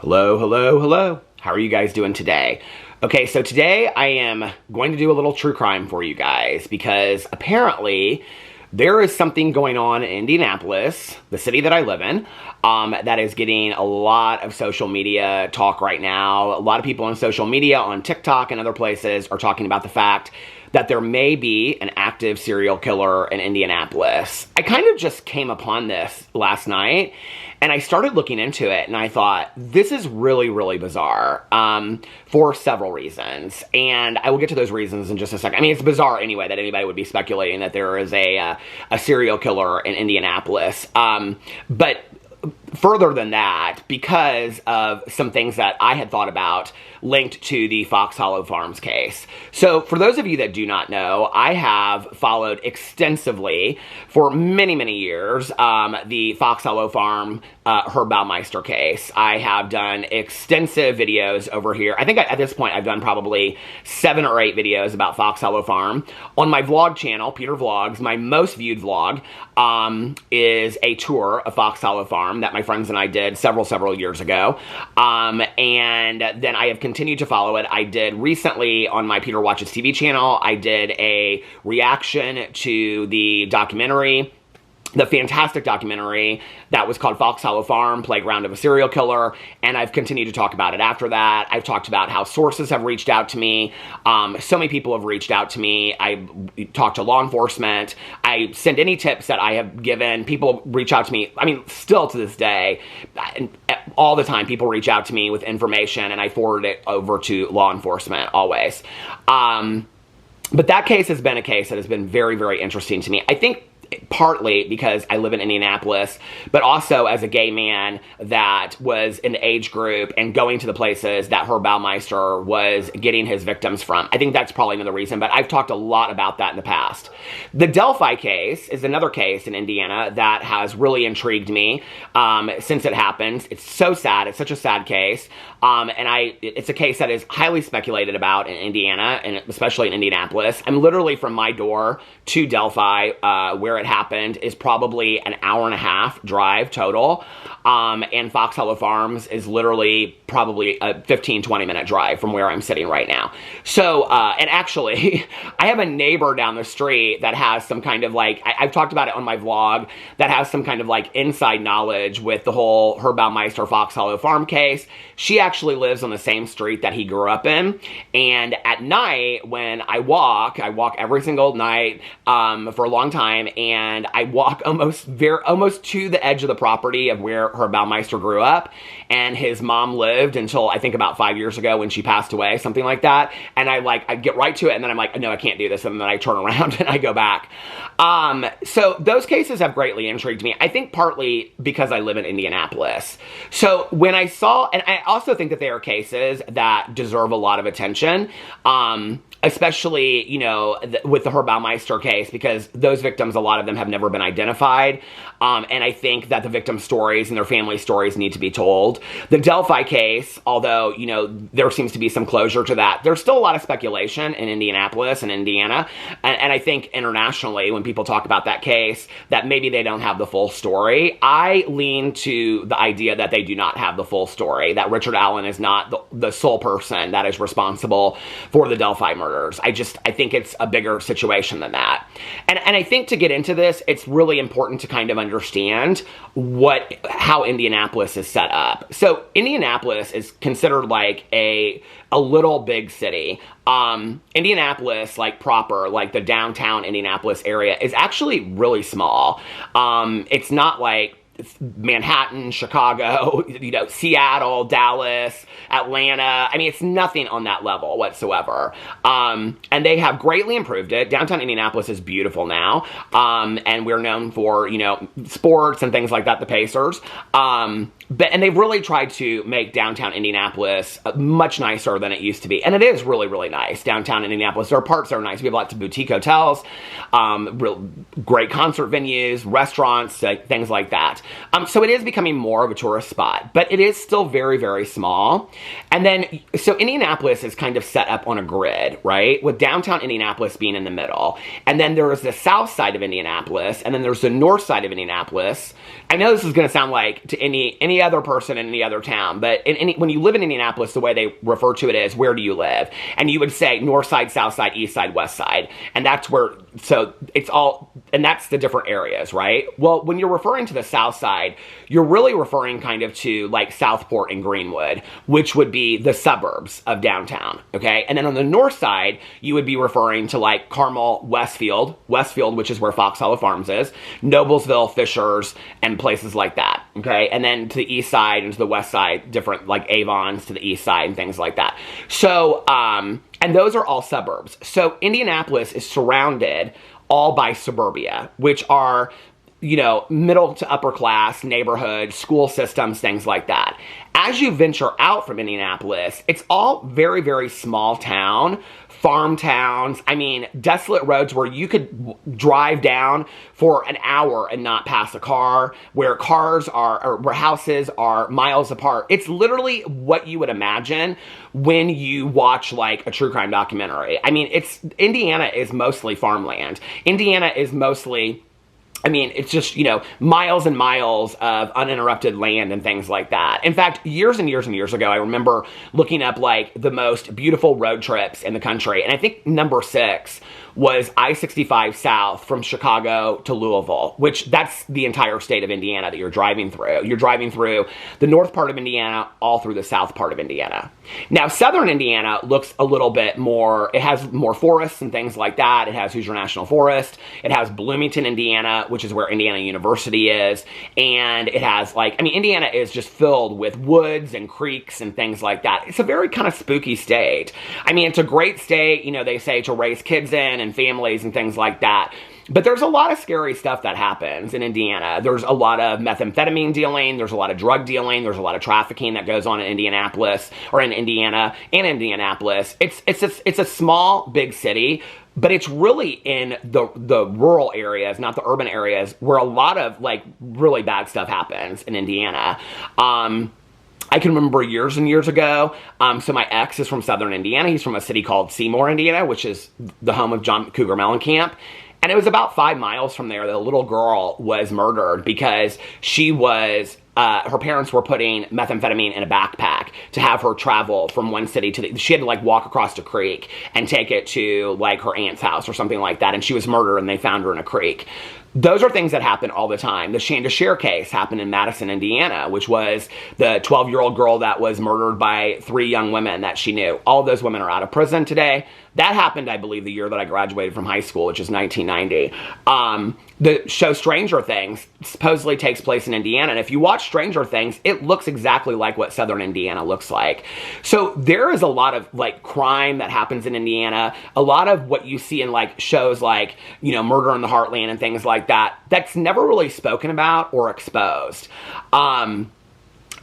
Hello, hello, hello. How are you guys doing today? Okay, so today I am going to do a little true crime for you guys because apparently there is something going on in Indianapolis, the city that I live in, that is getting a lot of social media talk right now. A lot of people on social media, on TikTok and other places, are talking about the fact that there may be an active serial killer in Indianapolis. I kind of just came upon this last night, and I started looking into it, and I thought, this is really, really bizarre for several reasons. And I will get to those reasons in just a second. I mean, it's bizarre anyway that anybody would be speculating that there is a serial killer in Indianapolis. But further than that, because of some things that I had thought about linked to the Fox Hollow Farms case. So for those of you that do not know, I have followed extensively for many, many years the Fox Hollow Farm Herb Baumeister case. I have done extensive videos over here. I think at this point I've done probably 7 or 8 videos about Fox Hollow Farm. On my vlog channel, Peter Vlogs, my most viewed vlog is a tour of Fox Hollow Farm that my friends and I did several years ago. And then I have continued to follow it. I did recently on my Peter Watches TV channel, I did a reaction to the documentary, the fantastic documentary that was called Fox Hollow Farm, Playground of a Serial Killer, and I've continued to talk about it after that. I've talked about how sources have reached out to me. So many people have reached out to me. I talked to law enforcement. I send any tips that I have given. People reach out to me. I mean, still to this day, all the time, people reach out to me with information, and I forward it over to law enforcement, always. But that case has been a case that has been very, very interesting to me. I think partly because I live in Indianapolis, but also as a gay man that was in the age group and going to the places that Herb Baumeister was getting his victims from. I think that's probably another reason, but I've talked a lot about that in the past. The Delphi case is another case in Indiana that has really intrigued me since it happened. It's so sad. It's such a sad case. It's a case that is highly speculated about in Indiana, and especially in Indianapolis. I'm literally from my door to Delphi, where it happened, is probably an hour and a half drive total. And Fox Hollow Farms is literally probably a 15-20 minute drive from where I'm sitting right now. So, and actually, I have a neighbor down the street that has some kind of like, I've talked about it on my vlog, that has some kind of like inside knowledge with the whole Herb Baumeister Fox Hollow Farm case. She actually lives on the same street that he grew up in. And at night, when I walk every single night for a long time, and I walk almost to the edge of the property of where Herb Baumeister grew up, and his mom lived until I think about 5 years ago when she passed away, something like that. And I get right to it, and then I'm like, no, I can't do this, and then I turn around and I go back. So those cases have greatly intrigued me. I think partly because I live in Indianapolis. So when I saw, and I also think that there are cases that deserve a lot of attention, especially, you know, with the Herb Baumeister case, because those victims, a lot of them have never been identified. And I think that the victim stories and their family stories need to be told. The Delphi case, although, you know, there seems to be some closure to that, there's still a lot of speculation in Indianapolis and Indiana. And I think internationally, when people talk about that case, that maybe they don't have the full story. I lean to the idea that they do not have the full story, that Richard Allen is not the sole person that is responsible for the Delphi murders. I think it's a bigger situation than that. And I think to get into this, it's really important to kind of understand how Indianapolis is set up. So Indianapolis is considered like a little big city. Indianapolis, like proper, like the downtown Indianapolis area, is actually really small. It's not like Manhattan, Chicago, you know, Seattle, Dallas, Atlanta. I mean, it's nothing on that level whatsoever. And they have greatly improved it. Downtown Indianapolis is beautiful now. And we're known for, you know, sports and things like that, the Pacers. And they've really tried to make downtown Indianapolis much nicer than it used to be. And it is really, really nice, downtown Indianapolis. There are parts that are nice. We have lots of boutique hotels, real great concert venues, restaurants, things like that. So it is becoming more of a tourist spot, but it is still very, very small. And then, so Indianapolis is kind of set up on a grid, right? With downtown Indianapolis being in the middle. And then there is the south side of Indianapolis, and then there's the north side of Indianapolis. I know this is going to sound like, to any any other person in any other town. But when you live in Indianapolis, the way they refer to it is, where do you live? And you would say north side, south side, east side, west side. And that's where, so it's all, and that's the different areas, right? Well, when you're referring to the south side, you're really referring kind of to like Southport and Greenwood, which would be the suburbs of downtown, okay? And then on the north side, you would be referring to like Carmel, Westfield, which is where Fox Hollow Farms is, Noblesville, Fishers, and places like that, okay? And then to the east side and to the west side, different like Avon's to the east side and things like that. So, and those are all suburbs. So Indianapolis is surrounded all by suburbia, which are, you know, middle to upper class neighborhoods, school systems, things like that. As you venture out from Indianapolis, it's all very, very small town, farm towns. I mean, desolate roads where you could drive down for an hour and not pass a car, where cars are, or where houses are miles apart. It's literally what you would imagine when you watch like a true crime documentary. I mean, Indiana is mostly farmland. Indiana is mostly, I mean, it's just, you know, miles and miles of uninterrupted land and things like that. In fact, years and years and years ago, I remember looking up like the most beautiful road trips in the country. And I think number 6 was I-65 south from Chicago to Louisville, which that's the entire state of Indiana that you're driving through. You're driving through the north part of Indiana, all through the south part of Indiana. Now, southern Indiana looks a little bit more, it has more forests and things like that. It has Hoosier National Forest. It has Bloomington, Indiana, which is where Indiana University is. And it has like, I mean, Indiana is just filled with woods and creeks and things like that. It's a very kind of spooky state. I mean, it's a great state, you know, they say to raise kids in and families and things like that. But there's a lot of scary stuff that happens in Indiana. There's a lot of methamphetamine dealing. There's a lot of drug dealing. There's a lot of trafficking that goes on in Indianapolis, or in Indiana and Indianapolis. It's a small, big city, but it's really in the rural areas, not the urban areas, where a lot of like really bad stuff happens in Indiana. I can remember years and years ago, so my ex is from southern Indiana. He's from a city called Seymour, Indiana, which is the home of John Cougar Mellencamp. And it was about 5 miles from there that a little girl was murdered because she was, her parents were putting methamphetamine in a backpack to have her travel from one city to she had to like walk across a creek and take it to like her aunt's house or something like that. And she was murdered and they found her in a creek. Those are things that happen all the time. The Shanda Shear case happened in Madison, Indiana, which was the 12-year-old girl that was murdered by 3 young women that she knew. All of those women are out of prison today. That happened, I believe, the year that I graduated from high school, which is 1990. The show Stranger Things supposedly takes place in Indiana, and if you watch Stranger Things, it looks exactly like what southern Indiana looks like. So there is a lot of like crime that happens in Indiana, a lot of what you see in like shows like, you know, Murder in the Heartland and things like that, that's never really spoken about or exposed.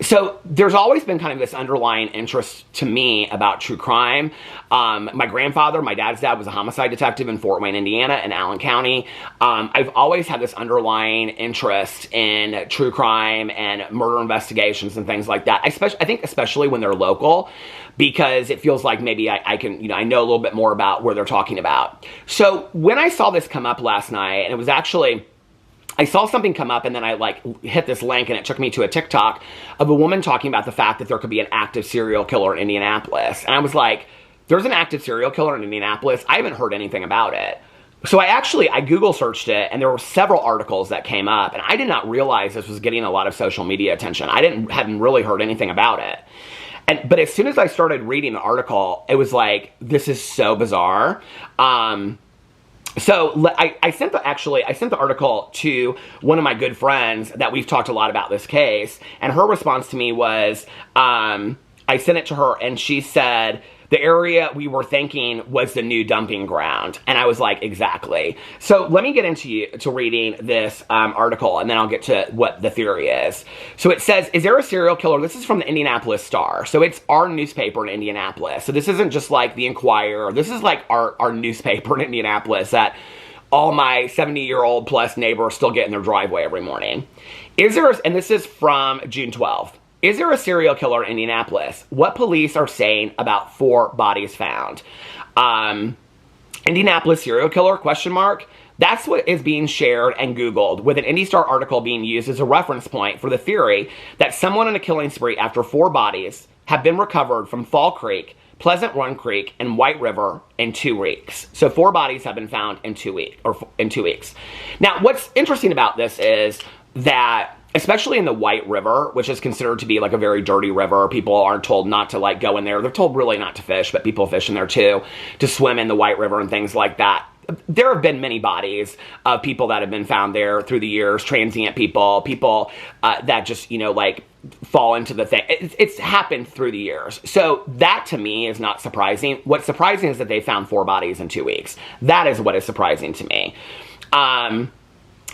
So there's always been kind of this underlying interest to me about true crime. My grandfather, my dad's dad, was a homicide detective in Fort Wayne, Indiana, in Allen County. I've always had this underlying interest in true crime and murder investigations and things like that. I think especially when they're local, because it feels like maybe I can, you know, I know a little bit more about where they're talking about. So when I saw this come up last night, and it was actually, I saw something come up and then I like hit this link and it took me to a TikTok of a woman talking about the fact that there could be an active serial killer in Indianapolis. And I was like, there's an active serial killer in Indianapolis? I haven't heard anything about it. So I Google searched it and there were several articles that came up and I did not realize this was getting a lot of social media attention. I hadn't really heard anything about it. But as soon as I started reading the article, it was like, this is so bizarre. So I sent the article to one of my good friends that we've talked a lot about this case, and her response to me was, I sent it to her and she said, the area we were thinking was the new dumping ground. And I was like, exactly. So let me get into reading this article and then I'll get to what the theory is. So it says, is there a serial killer? This is from the Indianapolis Star. So it's our newspaper in Indianapolis. So this isn't just like the Inquirer. This is like our newspaper in Indianapolis that all my 70-year-old plus neighbors still get in their driveway every morning. And this is from June 12th. Is there a serial killer in Indianapolis? What police are saying about 4 bodies found. Indianapolis serial killer, question mark. That's what is being shared and Googled, with an IndyStar article being used as a reference point for the theory that someone on a killing spree after 4 bodies have been recovered from Fall Creek, Pleasant Run Creek, and White River in 2 weeks. So 4 bodies have been found in 2 weeks. Now, what's interesting about this is that, especially in the White River, which is considered to be like a very dirty river, people aren't told not to like go in there. They're told really not to fish, but people fish in there too, to swim in the White River and things like that. There have been many bodies of people that have been found there through the years, transient people that just, like fall into the thing. It's happened through the years. So that to me is not surprising. What's surprising is that they found 4 bodies in 2 weeks. That is what is surprising to me.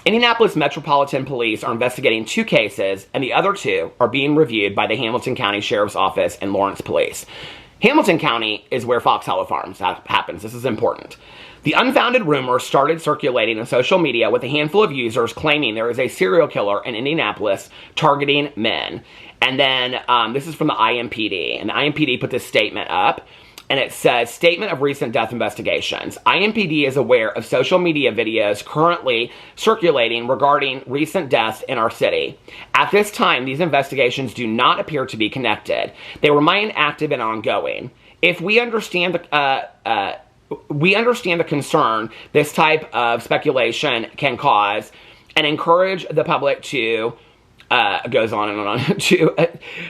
Indianapolis Metropolitan Police are investigating 2 cases, and the other 2 are being reviewed by the Hamilton County Sheriff's Office and Lawrence Police. Hamilton County is where Fox Hollow Farms happens. This is important. The unfounded rumor started circulating on social media with a handful of users claiming there is a serial killer in Indianapolis targeting men. And then this is from the IMPD. And the IMPD put this statement up. And it says, statement of recent death investigations. IMPD is aware of social media videos currently circulating regarding recent deaths in our city. At this time, these investigations do not appear to be connected. They remain active and ongoing. If we understand the concern this type of speculation can cause, and encourage the public to goes on and on to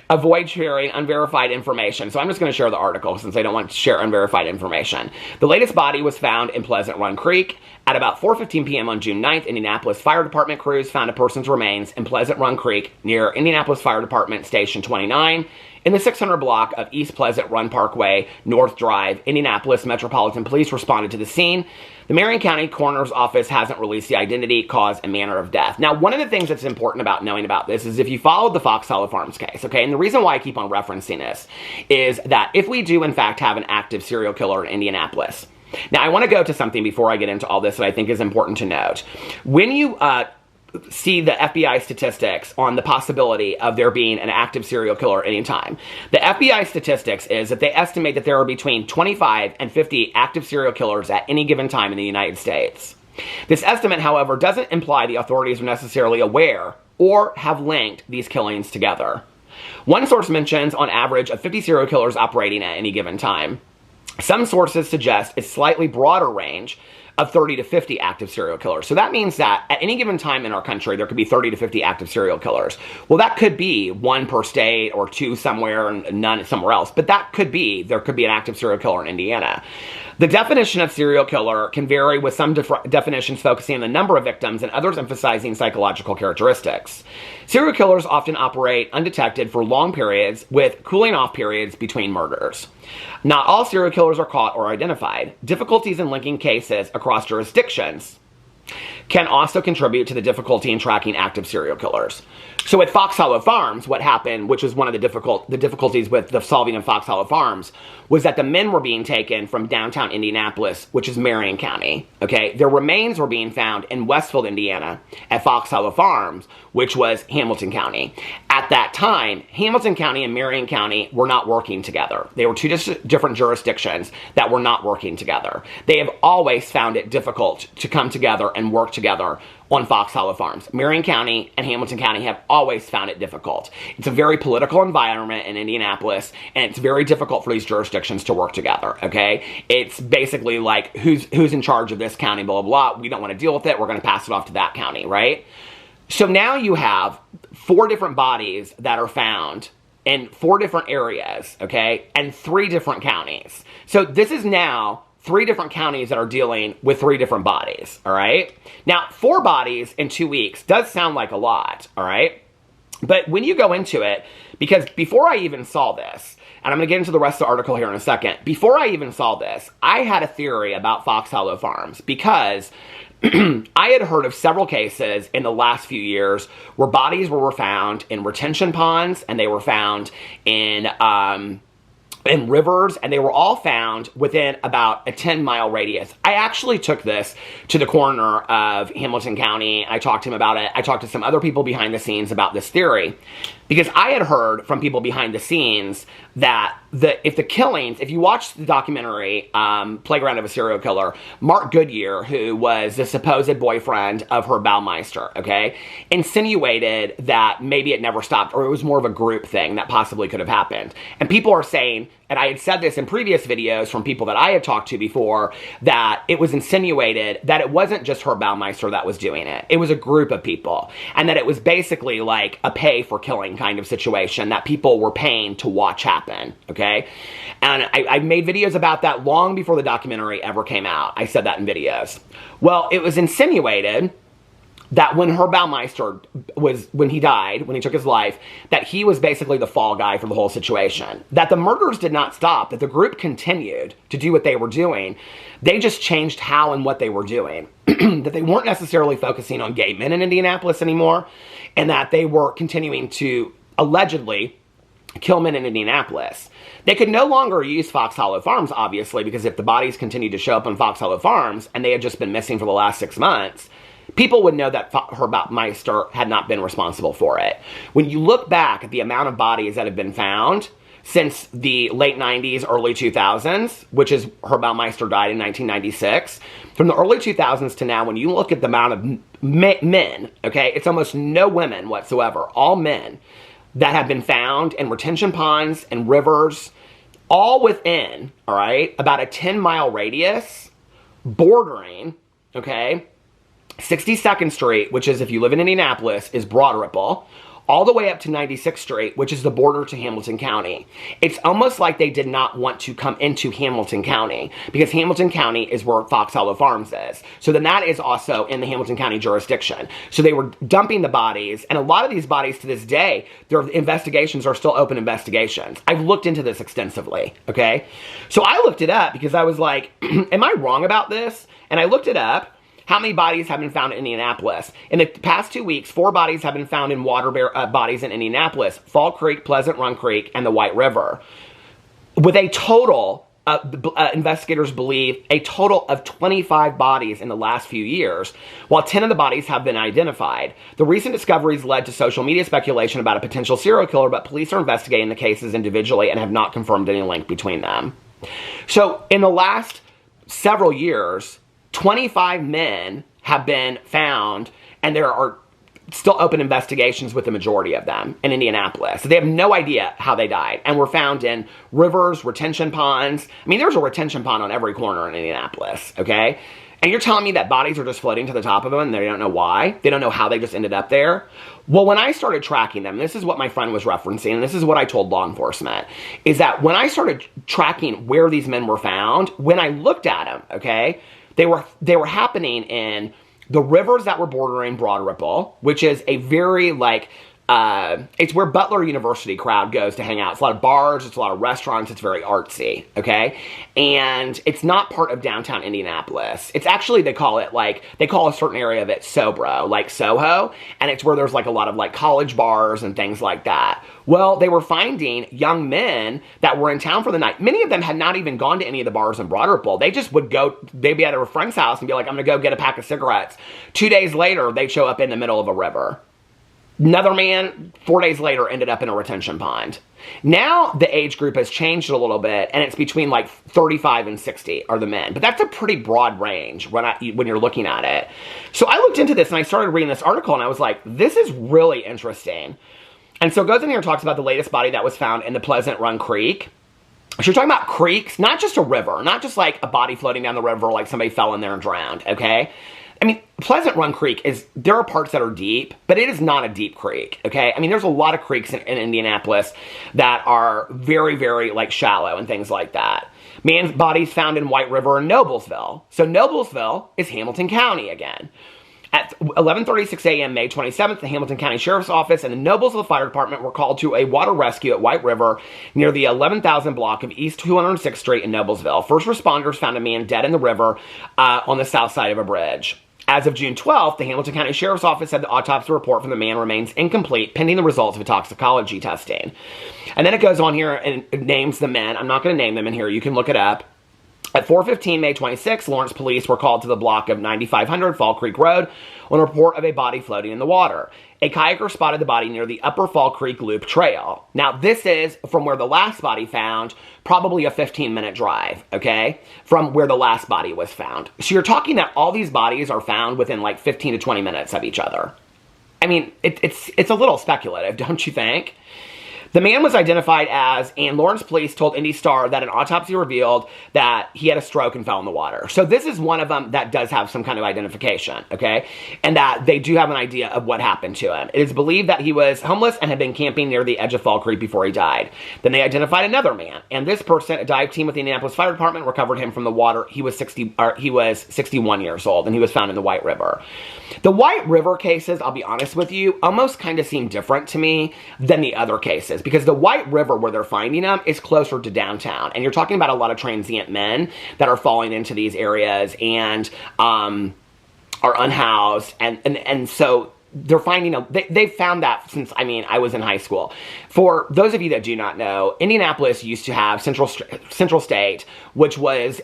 avoid sharing unverified information. So I'm just going to share the article since I don't want to share unverified information. The latest body was found in Pleasant Run Creek. At about 4:15 p.m. on June 9th, Indianapolis Fire Department crews found a person's remains in Pleasant Run Creek near Indianapolis Fire Department Station 29 in the 600 block of East Pleasant Run Parkway, North Drive. Indianapolis Metropolitan Police responded to the scene. The Marion County Coroner's Office hasn't released the identity, cause, and manner of death. Now, one of the things that's important about knowing about this is if you followed the Fox Hollow Farms case, okay, and the reason why I keep on referencing this is that if we do, in fact, have an active serial killer in Indianapolis. Now, I want to go to something before I get into all this that I think is important to note. When you see the FBI statistics on the possibility of there being an active serial killer at any time. The FBI statistics is that they estimate that there are between 25 and 50 active serial killers at any given time in the United States. This estimate, however, doesn't imply the authorities are necessarily aware or have linked these killings together. One source mentions on average of 50 serial killers operating at any given time. Some sources suggest a slightly broader range of 30 to 50 active serial killers. So that means that at any given time in our country, there could be 30 to 50 active serial killers. Well, that could be 1 per state or 2 somewhere and none somewhere else. But there could be an active serial killer in Indiana. The definition of serial killer can vary, with some definitions focusing on the number of victims and others emphasizing psychological characteristics. Serial killers often operate undetected for long periods, with cooling off periods between murders. Not all serial killers are caught or identified. Difficulties in linking cases across jurisdictions can also contribute to the difficulty in tracking active serial killers. So at Fox Hollow Farms, what happened, which was one of the difficulties with the solving of Fox Hollow Farms, was that the men were being taken from downtown Indianapolis, which is Marion County, okay? Their remains were being found in Westfield, Indiana, at Fox Hollow Farms, which was Hamilton County. At that time, Hamilton County and Marion County were not working together. They were 2 different jurisdictions that were not working together. They have always found it difficult to come together and work together on Fox Hollow Farms. Marion County and Hamilton County have always found it difficult. It's a very political environment in Indianapolis, and it's very difficult for these jurisdictions to work together, okay? It's basically like, who's in charge of this county, blah, blah, blah. We don't want to deal with it. We're going to pass it off to that county, right? So now you have 4 different bodies that are found in 4 different areas, okay? And 3 different counties. So this is now 3 different counties that are dealing with 3 different bodies, all right? Now, 4 bodies in 2 weeks does sound like a lot, all right? But when you go into it, because before I even saw this, and I'm going to get into the rest of the article here in a second, before I even saw this, I had a theory about Fox Hollow Farms because I had heard of several cases in the last few years where bodies were found in retention ponds, and they were found in rivers, and they were all found within about a 10-mile radius. I actually took this to the coroner of Hamilton County. I talked to him about it. I talked to some other people behind the scenes about this theory. Because I had heard from people behind the scenes that if you watch the documentary, Playground of a Serial Killer, Mark Goodyear, who was the supposed boyfriend of her Baumeister, okay, insinuated that maybe it never stopped, or it was more of a group thing that possibly could have happened. And people are saying, and I had said this in previous videos from people that I had talked to before, that it was insinuated that it wasn't just her Baumeister that was doing it. It was a group of people. And that it was basically like a pay for killing kind of situation that people were paying to watch happen, okay? And I made videos about that long before the documentary ever came out. I said that in videos. Well, it was insinuated that when her Baumeister when he died, when he took his life, that he was basically the fall guy for the whole situation. That the murders did not stop, that the group continued to do what they were doing. They just changed how and what they were doing. That they weren't necessarily focusing on gay men in Indianapolis anymore, and that they were continuing to allegedly kill men in Indianapolis. They could no longer use Fox Hollow Farms, obviously, because if the bodies continued to show up on Fox Hollow Farms, and they had just been missing for the last 6 months, people would know that her Baumeister had not been responsible for it. When you look back at the amount of bodies that have been found since the late 90s, early 2000s, which is her Baumeister died in 1996, from the early 2000s to now, when you look at the amount of men, okay, it's almost no women whatsoever, all men that have been found in retention ponds and rivers, all within, all right, about a 10-mile radius, bordering, okay, 62nd Street, which is, if you live in Indianapolis, is Broad Ripple, all the way up to 96th Street, which is the border to Hamilton County. It's almost like they did not want to come into Hamilton County, because Hamilton County is where Fox Hollow Farms is. So then that is also in the Hamilton County jurisdiction. So they were dumping the bodies, and a lot of these bodies to this day, their investigations are still open investigations. I've looked into this extensively, okay? So I looked it up because I was like, am I wrong about this? And I looked it up. How many bodies have been found in Indianapolis? In the past 2 weeks, 4 bodies have been found in water bodies in Indianapolis: Fall Creek, Pleasant Run Creek, and the White River. With a total, investigators believe, a total of 25 bodies in the last few years, while 10 of the bodies have been identified. The recent discoveries led to social media speculation about a potential serial killer, but police are investigating the cases individually and have not confirmed any link between them. So in the last several years, 25 men have been found, and there are still open investigations with the majority of them in Indianapolis. So they have no idea how they died, and were found in rivers, retention ponds. I mean, there's a retention pond on every corner in Indianapolis, okay? And you're telling me that bodies are just floating to the top of them and they don't know why? They don't know how they just ended up there? Well, when I started tracking them, this is what my friend was referencing, and this is what I told law enforcement, is that when I started tracking where these men were found, when I looked at them, okay, they were happening in the rivers that were bordering Broad Ripple, which is a very, like, it's where Butler University crowd goes to hang out. It's a lot of bars, it's a lot of restaurants, it's very artsy, okay? And it's not part of downtown Indianapolis. It's actually, they call a certain area of it Sobro, like Soho, and it's where there's like a lot of like college bars and things like that. Well, they were finding young men that were in town for the night. Many of them had not even gone to any of the bars in Broad Ripple. They just would go, they'd be at a friend's house and be like, I'm gonna go get a pack of cigarettes. 2 days later, they'd show up in the middle of a river. Another man, 4 days later, ended up in a retention pond. Now the age group has changed a little bit, and it's between like 35 and 60 are the men. But that's a pretty broad range when you're looking at it. So I looked into this, and I started reading this article, and I was like, this is really interesting. And so it goes in here and talks about the latest body that was found in the Pleasant Run Creek. So you're talking about creeks, not just a river, not just like a body floating down the river like somebody fell in there and drowned, okay? I mean, Pleasant Run Creek there are parts that are deep, but it is not a deep creek, okay? I mean, there's a lot of creeks in Indianapolis that are very, very, like, shallow and things like that. Man's bodies found in White River and Noblesville. So Noblesville is Hamilton County again. At 11:36 a.m. May 27th, the Hamilton County Sheriff's Office and the Noblesville Fire Department were called to a water rescue at White River near the 11,000 block of East 206th Street in Noblesville. First responders found a man dead in the river on the south side of a bridge. As of June 12th, the Hamilton County Sheriff's Office said the autopsy report from the man remains incomplete pending the results of a toxicology testing. And then it goes on here and it names the men. I'm not going to name them in here. You can look it up. At 4:15 May 26, Lawrence police were called to the block of 9500 Fall Creek Road on a report of a body floating in the water. A kayaker spotted the body near the Upper Fall Creek Loop Trail. Now, this is from where the last body found, probably a 15-minute drive, okay, from where the last body was found. So you're talking that all these bodies are found within like 15 to 20 minutes of each other. I mean, it's a little speculative, don't you think? The man was identified as, and Lawrence police told Indy Star that an autopsy revealed that he had a stroke and fell in the water. So this is one of them that does have some kind of identification, okay? And that they do have an idea of what happened to him. It is believed that he was homeless and had been camping near the edge of Fall Creek before he died. Then they identified another man, and this person, a dive team with the Indianapolis Fire Department, recovered him from the water. He was 61 years old, and he was found in the White River. The White River cases, I'll be honest with you, almost kind of seem different to me than the other cases, because the White River where they're finding them is closer to downtown, and you're talking about a lot of transient men that are falling into these areas and are unhoused, and so they're finding they've found that since, I mean, I was in high school. For those of you that do not know, Indianapolis used to have Central State, which was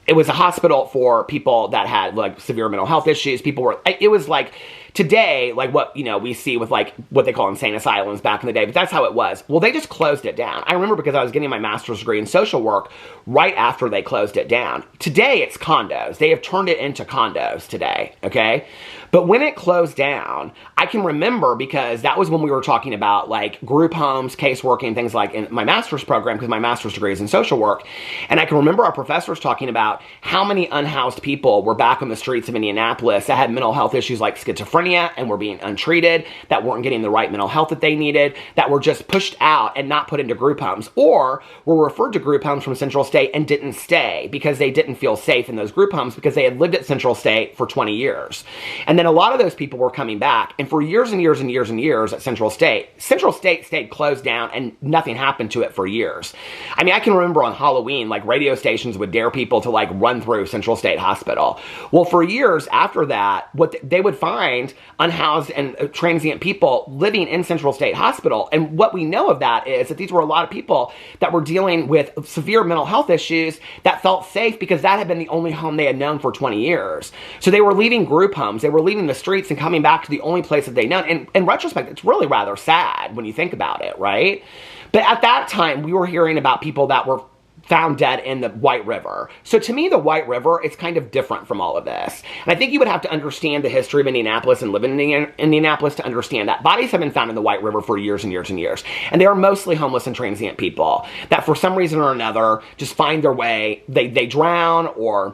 it was a hospital for people that had like severe mental health issues. It was like today, like what, you know, we see with like what they call insane asylums back in the day, but that's how it was. Well, they just closed it down. I remember because I was getting my master's degree in social work right after they closed it down. Today it's condos. They have turned it into condos today, okay? But when it closed down, I can remember because that was when we were talking about like group homes, caseworking, things like in my master's program, because my master's degree is in social work. And I can remember our professors talking about how many unhoused people were back on the streets of Indianapolis that had mental health issues like schizophrenia and were being untreated, that weren't getting the right mental health that they needed, that were just pushed out and not put into group homes, or were referred to group homes from Central State and didn't stay because they didn't feel safe in those group homes because they had lived at Central State for 20 years. And then a lot of those people were coming back, and for years and years and years and years at Central State stayed closed down and nothing happened to it for years. I mean, I can remember on Halloween, like radio stations would dare people to like run through Central State Hospital. Well, for years after that, what they would find unhoused and transient people living in Central State Hospital. And what we know of that is that these were a lot of people that were dealing with severe mental health issues that felt safe because that had been the only home they had known for 20 years. So they were leaving group homes, they were leaving the streets and coming back to the only place that they known. And in retrospect, it's really rather sad when you think about it, right? But at that time, we were hearing about people that were found dead in the White River. So to me, the White River, it's kind of different from all of this. And I think you would have to understand the history of Indianapolis and live in Indianapolis to understand that bodies have been found in the White River for years and years and years. And they are mostly homeless and transient people that for some reason or another just find their way, they drown, or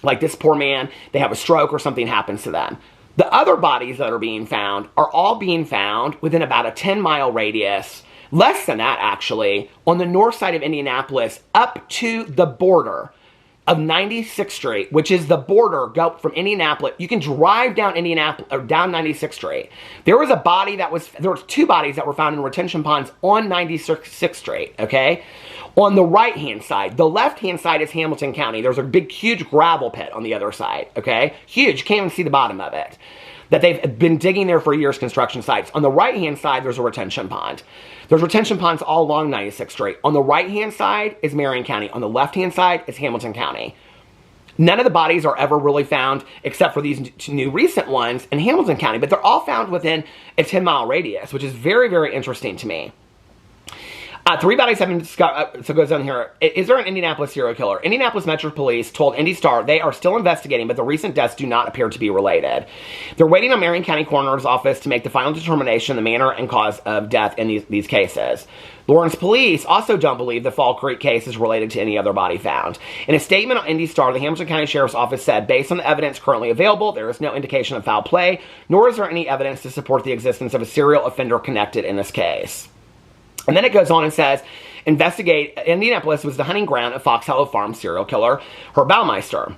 like this poor man, they have a stroke or something happens to them. The other bodies that are being found are all being found within about a 10-mile radius, less than that actually, on the north side of Indianapolis up to the border of 96th Street, which is the border go from Indianapolis. You can drive down Indianapolis or down 96th Street. There was two bodies that were found in retention ponds on 96th Street, okay? On the right-hand side. The left-hand side is Hamilton County. There's a big, huge gravel pit on the other side, okay? Huge. You can't even see the bottom of it. That they've been digging there for years, construction sites. On the right-hand side, there's a retention pond. There's retention ponds all along 96th Street. On the right-hand side is Marion County. On the left-hand side is Hamilton County. None of the bodies are ever really found, except for these new recent ones in Hamilton County, but they're all found within a 10-mile radius, which is very, very interesting to me. 3 bodies have been discovered. So it goes down here. Is there an Indianapolis serial killer? Indianapolis Metro Police told Indy Star they are still investigating, but the recent deaths do not appear to be related. They're waiting on Marion County Coroner's Office to make the final determination the manner and cause of death in these cases. Lawrence Police also don't believe the Fall Creek case is related to any other body found. In a statement on Indy Star, the Hamilton County Sheriff's Office said, based on the evidence currently available, there is no indication of foul play, nor is there any evidence to support the existence of a serial offender connected in this case. And then it goes on and says, Indianapolis was the hunting ground of Fox Hollow Farm serial killer Herb Baumeister.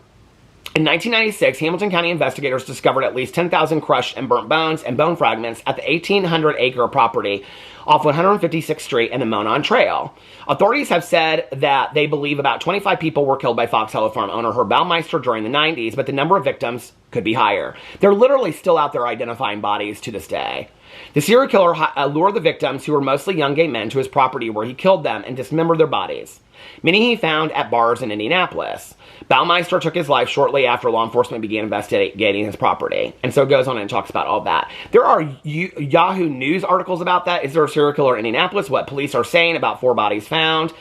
In 1996, Hamilton County investigators discovered at least 10,000 crushed and burnt bones and bone fragments at the 1,800-acre property off 156th Street and the Monn Trail. Authorities have said that they believe about 25 people were killed by Fox Hollow Farm owner Herb Baumeister during the 90s, but the number of victims could be higher. They're literally still out there identifying bodies to this day. The serial killer lured the victims, who were mostly young gay men, to his property where he killed them and dismembered their bodies. Many he found at bars in Indianapolis. Baumeister took his life shortly after law enforcement began investigating his property. And so it goes on and talks about all that. There are Yahoo News articles about that. Is there a serial killer in Indianapolis? What police are saying about 4 bodies found.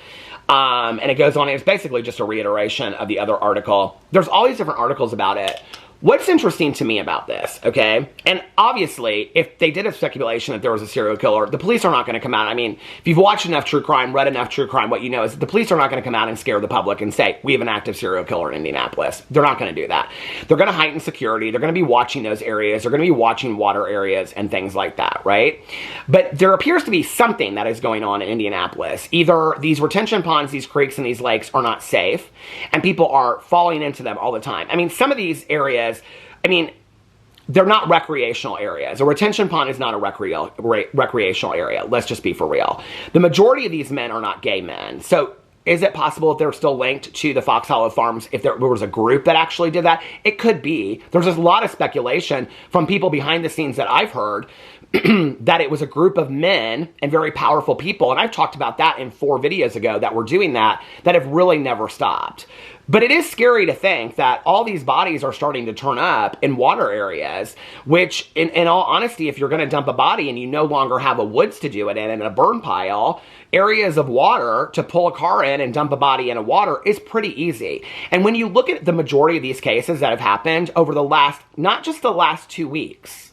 And it goes on. It's basically just a reiteration of the other article. There's all these different articles about it. What's interesting to me about this, okay? And obviously, if they did have speculation that there was a serial killer, the police are not going to come out. I mean, if you've watched enough true crime, read enough true crime, what you know is the police are not going to come out and scare the public and say, we have an active serial killer in Indianapolis. They're not going to do that. They're going to heighten security. They're going to be watching those areas. They're going to be watching water areas and things like that, right? But there appears to be something that is going on in Indianapolis. Either these retention ponds, these creeks, and these lakes are not safe, and people are falling into them all the time. I mean, some of these areas, I mean, they're not recreational areas. A retention pond is not a recreational area. Let's just be for real. The majority of these men are not gay men. So is it possible that they're still linked to the Fox Hollow Farms if there was a group that actually did that? It could be. There's just a lot of speculation from people behind the scenes that I've heard that it was a group of men and very powerful people. And I've talked about that in 4 videos ago that were doing that have really never stopped. But it is scary to think that all these bodies are starting to turn up in water areas, which, in all honesty, if you're going to dump a body and you no longer have a woods to do it in and a burn pile, areas of water to pull a car in and dump a body in a water is pretty easy. And when you look at the majority of these cases that have happened over the last, not just the last 2 weeks,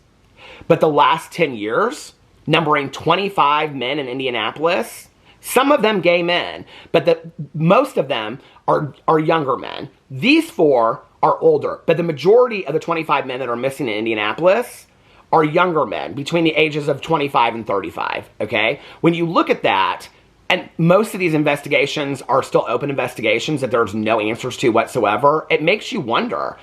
but the last 10 years, numbering 25 men in Indianapolis, some of them gay men, but most of them are younger men. These 4 are older, but the majority of the 25 men that are missing in Indianapolis are younger men between the ages of 25 and 35, okay? When you look at that, and most of these investigations are still open investigations that there's no answers to whatsoever, it makes you wonder,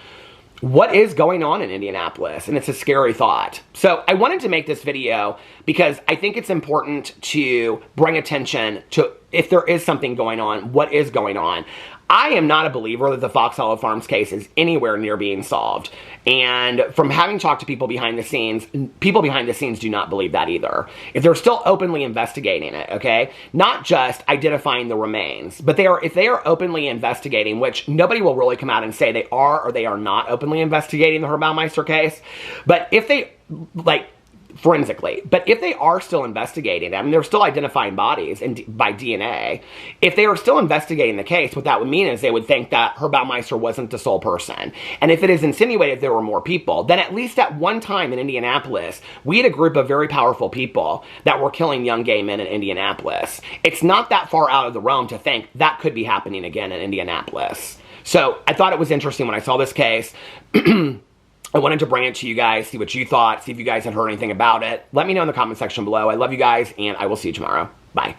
what is going on in Indianapolis? And it's a scary thought. So I wanted to make this video because I think it's important to bring attention to, if there is something going on, what is going on. I am not a believer that the Fox Hollow Farms case is anywhere near being solved. And from having talked to people behind the scenes do not believe that either. If they're still openly investigating it, okay? Not just identifying the remains, but if they are openly investigating, which nobody will really come out and say they are or they are not openly investigating the Herb Baumeister case, but if they, forensically, but if they are still investigating, I mean, they're still identifying bodies by DNA. If they are still investigating the case, what that would mean is they would think that Herb Baumeister wasn't the sole person. And if it is insinuated there were more people, then at least at one time in Indianapolis, we had a group of very powerful people that were killing young gay men in Indianapolis. It's not that far out of the realm to think that could be happening again in Indianapolis. So I thought it was interesting when I saw this case. I wanted to bring it to you guys, see what you thought, see if you guys had heard anything about it. Let me know in the comment section below. I love you guys, and I will see you tomorrow. Bye.